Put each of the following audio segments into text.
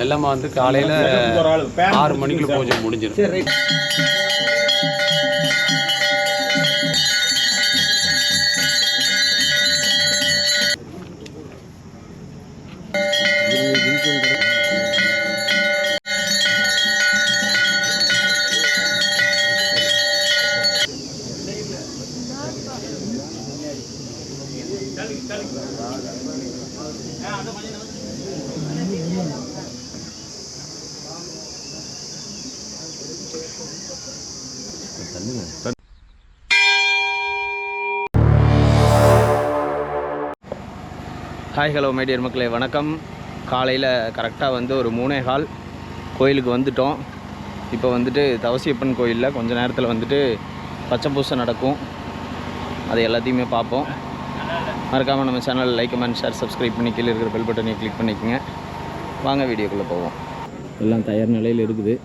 எல்லாமே வந்து காலையில் 6 மணிக்குள்ள பூஜை முடிஞ்சிடும். ஹாய் ஹலோ மை டியர் மக்களே, வணக்கம். காலையில் கரெக்டாக வந்து ஒரு 3:15 கோயிலுக்கு வந்துட்டோம். இப்போ வந்துட்டு தவசியப்பன் கோயிலில் கொஞ்சம் நேரத்தில் வந்துட்டு பச்சை பூசை நடக்கும். அது எல்லாத்தையுமே பார்ப்போம். மறக்காமல் நம்ம channel like, comment, share, subscribe பண்ணி கீழே இருக்கிற பெல் பட்டனை கிளிக் பண்ணிக்கோங்க. வாங்க வீடியோக்குள்ளே போவோம். எல்லாம் தயார் நிலையில் இருக்குது.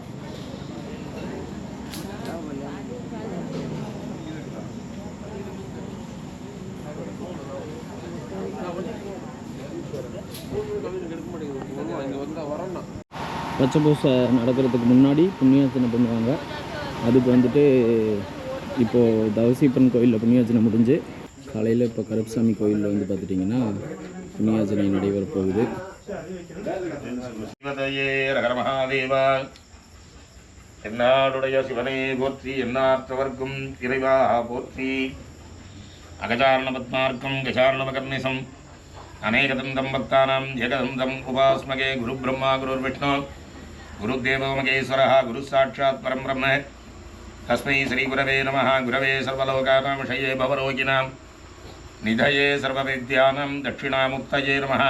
பச்சை பூசை நடக்கிறதுக்கு முன்னாடி புண்ணியார்ச்சனை பண்ணுவாங்க. அதுக்கு வந்துட்டு இப்போது தவசியப்பன் கோயிலில் புண்ணியார்ச்சனை முடிஞ்சு காலையில் இப்போ கருப்பசாமி கோயிலில் வந்து பார்த்துட்டிங்கன்னா புண்ணியார்ச்சனை நடைபெற போகுது. என்னாடுடைய சிவனை போற்றி, எண்ணாற்றவர்க்கும் இறைவா போற்றி. அகஜாரண பத்மார்க்கம் கஜாரணமகர்நிசம் அநேகதந்தம் பக்தானாம் ஏகதந்தம் உபாஸ்மகே. குரு பிரம்மா குரு விஷ்ணு குருதேவோ மகேஸ்வரः குரு சாட்சாத் பரம் பிரம்ம தஸ்மை ஸ்ரீ குரவே நமः. குரவே சர்வலோகானாம் விஷயே பவரோகிணாம் நிதயே சர்வவித்யானாம் தட்சிணாமுக்தயே நமः.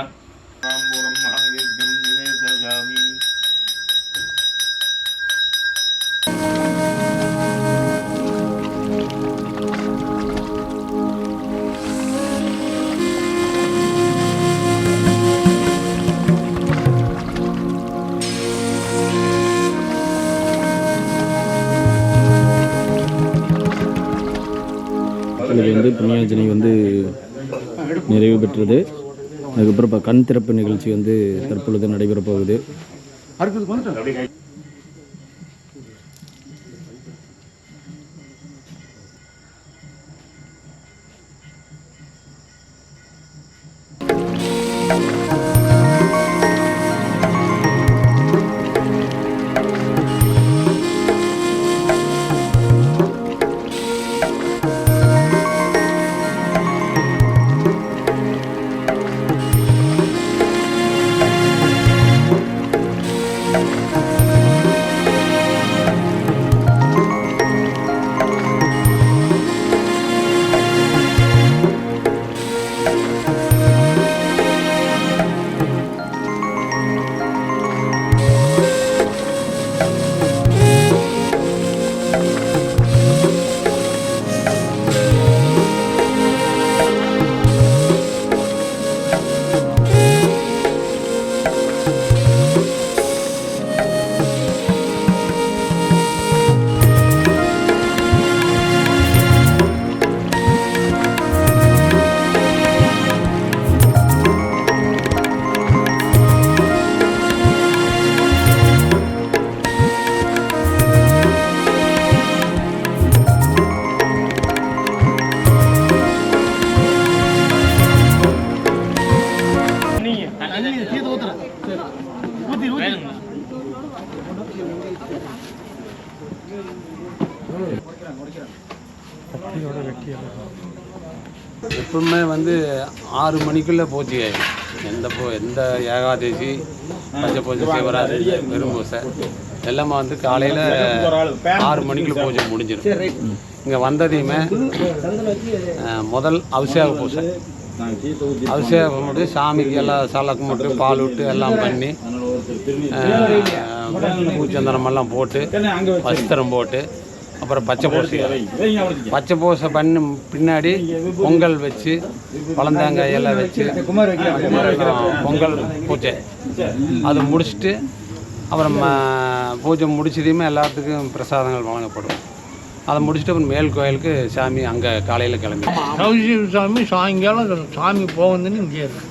தாம்பூலம் மகாநைவேத்யம் நிவேதயாமி. இதில் வந்து புண்ணியார்ச்சனை வந்து நிறைவு பெற்றது. அதுக்கப்புறம் இப்போ கண் திறப்பு நிகழ்ச்சி வந்து தற்பொழுது நடைபெற போகுது. எப்பவுமே வந்து 6 மணிக்குள்ளே பூஜை ஆகிடும். எந்த ஏகாதசி, பச்சை பூஜை, சிவராத்திரி, வெறும் பூசை எல்லாமே வந்து காலையில் 6 மணிக்குள்ளே பூஜை முடிஞ்சிடும். இங்கே வந்ததையுமே முதல் அபிஷேக பூஜை, அபிஷேகம் முடிஞ்சு சாமிக்கு எல்லாம் சலக்கு மட்டும் பால் விட்டு எல்லாம் பண்ணி பூச்சந்தனமெல்லாம் போட்டு வஸ்திரம் போட்டு அப்புறம் பச்சை பூசை பண்ணி பின்னாடி பொங்கல் வச்சு பழந்தாங்காய் எல்லாம் வச்சு பொங்கல் பூஜை அது முடிச்சுட்டு அப்புறம் பூஜை முடிச்சதையுமே எல்லாத்துக்கும் பிரசாதங்கள் வழங்கப்படும். அதை முடிச்சுட்டு அப்புறம் மேல் கோயிலுக்கு சாமி அங்கே காலையில் கிளம்பி நவசிவ சாமி சாயங்காலம் சாமி போகுதுன்னு இங்கே இருக்கு.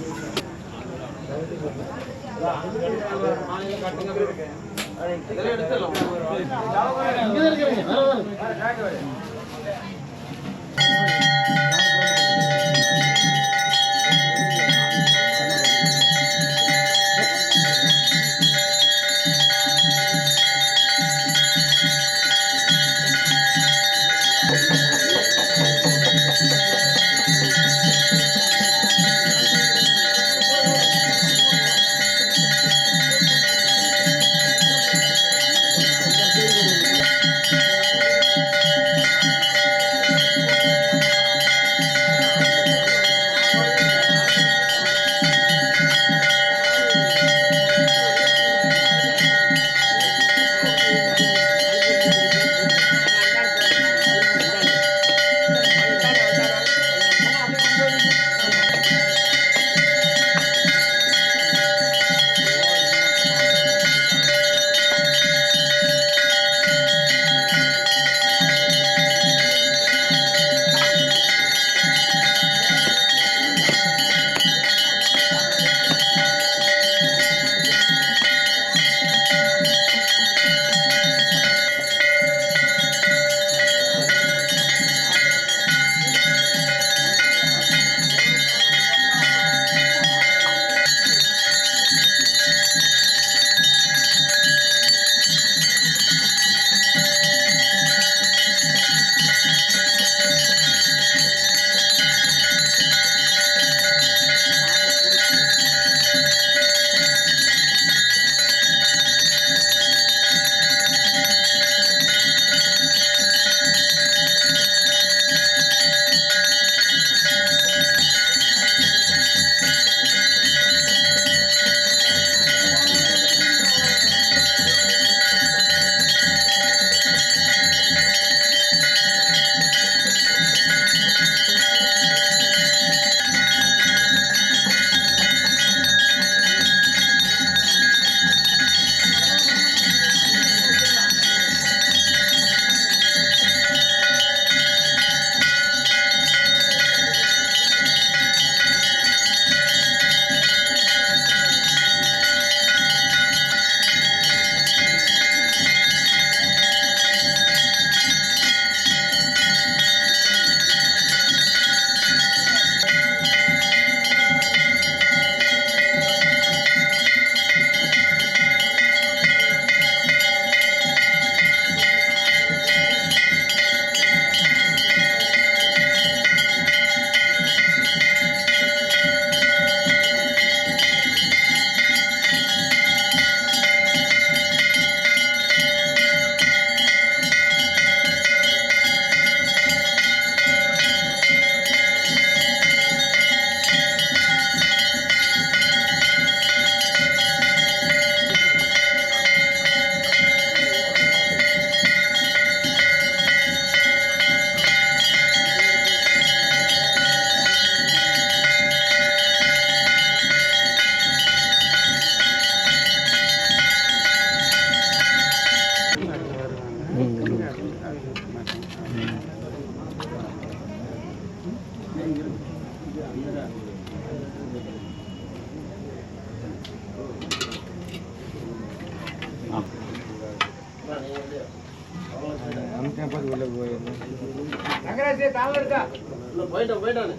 போயிட்டானே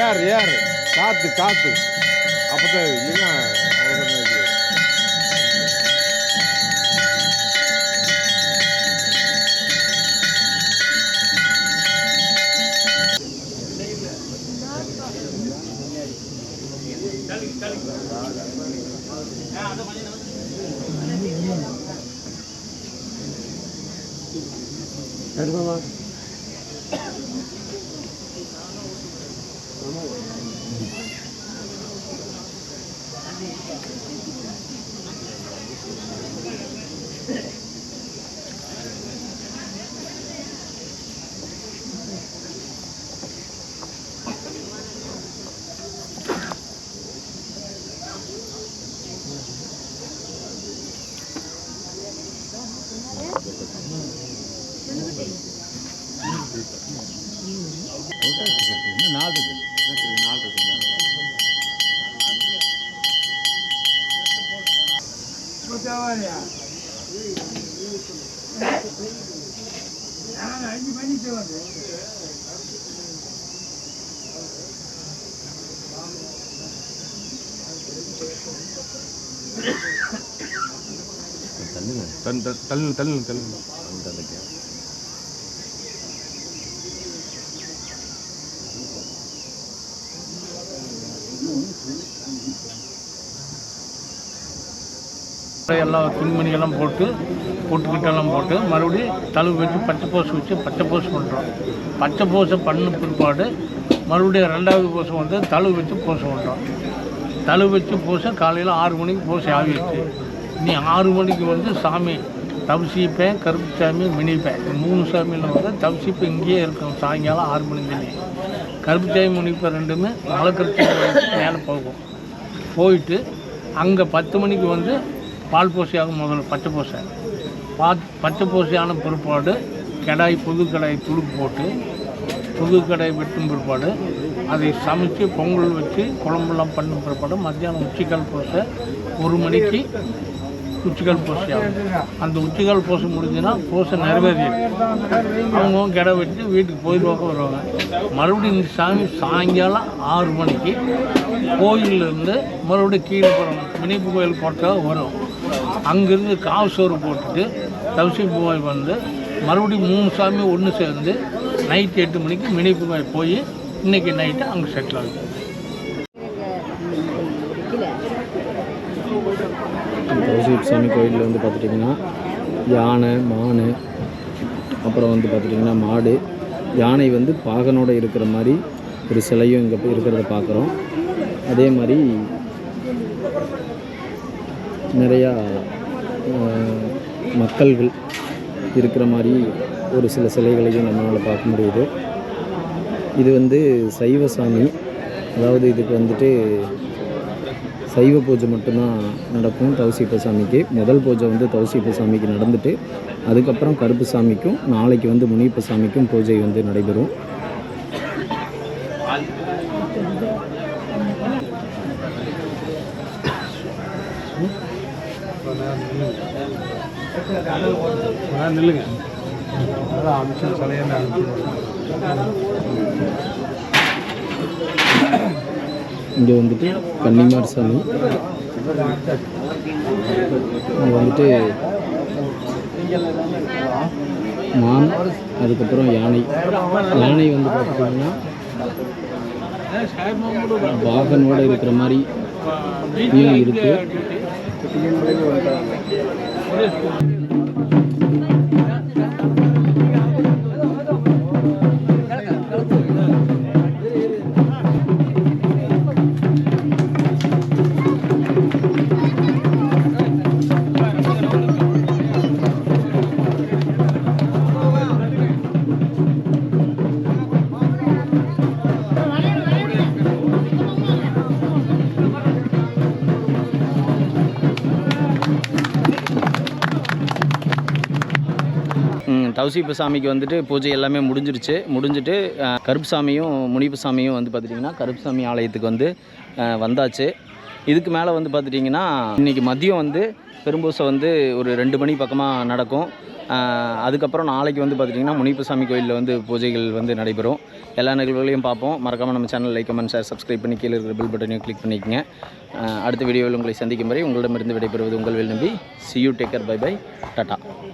ஏர் காத்து அப்பதான் இல்லைன்னா அவ்வளோதான். தள்ளு எல்லாம் துணிமணியெல்லாம் போட்டுக்கிட்டெல்லாம் போட்டு மறுபடியும் தழுவு வச்சு பச்சை போஸ் பண்ணுறோம். பச்சை போஸை பண்ண பிற்பாடு மறுபடியும் 2வது போஸை வந்து தழுவு வச்சு போஸ் பண்ணுறோம். தழுவு வச்சு போஸை காலையில் 6 மணிக்கு போஸ் ஆகி வச்சு நீ 6 மணிக்கு வந்து சாமி தவசிப்பேன், கருப்பு சாமி, மினிப்பேன் 3 சாமியில் வந்து தவசிப்பு இங்கேயே இருக்கும். சாயங்காலம் 6 மணி தண்ணி கருப்பு சாமி மினிப்பேன் 2மே மலைக்கருச்சி மேலே போகும். போயிட்டு அங்கே 10 மணிக்கு வந்து பால் பூசையாகும். முதல்ல பச்சை பூசையான பிற்பாடு புது கடாய் துடுப்பு போட்டு புது கடாய் வெட்டும் பிற்பாடு அதை சமைச்சு பொங்கல் வச்சு குழம்புலாம் பண்ணும் பிற்பாடு மத்தியானம் உச்சிக்கால் பூசை 1 மணிக்கு உச்சிகால் பூசை ஆகும். அந்த உச்சிகால் பூசை முடிஞ்சுன்னா பூசை நிறைவேறிடும். அவங்க கிட வச்சு வீட்டுக்கு போயிடுவாங்க, வருவாங்க. மறுபடியும் இந்த சாமி சாயங்காலம் 6 மணிக்கு கோயிலிருந்து மறுபடியும் கீழே போகிறோம், மினிப்பு கோயில் போட்டால் வரும். அங்கேருந்து காவு சோறு போட்டுட்டு தவசி போய் வந்து மறுபடியும் 3 சாமி ஒன்று சேர்ந்து நைட்டு 8 மணிக்கு மினிப்பு கோயில் போய் இன்றைக்கி நைட்டு அங்கே செட்டில் ஆகுது. தவசி சாமி கோயிலில் வந்து பார்த்துட்டிங்கன்னா யானை, மான், அப்புறம் வந்து பார்த்துட்டிங்கன்னா மாடு, யானை வந்து பாகனோடு இருக்கிற மாதிரி ஒரு சிலையும் இங்கே இருக்கிறத பார்க்குறோம். அதே மாதிரி நிறையா மக்கள்கள் இருக்கிற மாதிரி ஒரு சில சிலைகளையும் நம்மளால் பார்க்க முடியுது. இது வந்து சைவ சாமி, அதாவது இதுக்கு வந்துட்டு சைவ பூஜை மட்டும்தான் நடக்கும். தவசிப்ப சாமிக்கு முதல் பூஜை வந்து தவசிப்ப சாமிக்கு நடந்துட்டு அதுக்கப்புறம் கருப்பு சாமிக்கும் நாளைக்கு வந்து முனியப்ப சாமிக்கும் பூஜை வந்து நடைபெறும். நில்லுங்க, அதான் அம்சம் சிலையில் இங்கே வந்துட்டு கன்னிமார் சாமி, இங்கே வந்துட்டு மான், அதுக்கப்புறம் யானை. யானை வந்து பார்த்திங்கன்னா வாகனோடு இருக்கிற மாதிரி இருக்குது. தவசிப்ப சாமிக்கு வந்துட்டு பூஜை எல்லாமே முடிஞ்சிட்டு கருப்பு சாமியும் முனிப்பு சாமியும் வந்து பார்த்துட்டிங்கன்னா கருப்பு சாமி ஆலயத்துக்கு வந்து வந்தாச்சு. இதுக்கு மேலே வந்து பார்த்துட்டிங்கன்னா இன்றைக்கி மதியம் வந்து பெரும்பூசை வந்து ஒரு 2 மணி பக்கமாக நடக்கும். அதுக்கப்புறம் நாளைக்கு வந்து பார்த்துட்டிங்கன்னா முனிப்பு சாமி கோயிலில் வந்து பூஜைகள் வந்து நடைபெறும். எல்லா நிகழ்வுகளையும் பார்ப்போம். மறக்காமல் நம்ம channel like, comment, share, subscribe பண்ணி கீழே இருக்கிற பெல் பட்டனையும் கிளிக் பண்ணிக்கங்க. அடுத்த வீடியோவில் உங்களை சந்திக்கும் வரை உங்களிடமிருந்து விடைபெறுவது உங்கள் வேல் நம்பி. See you, take care, bye bye, tata.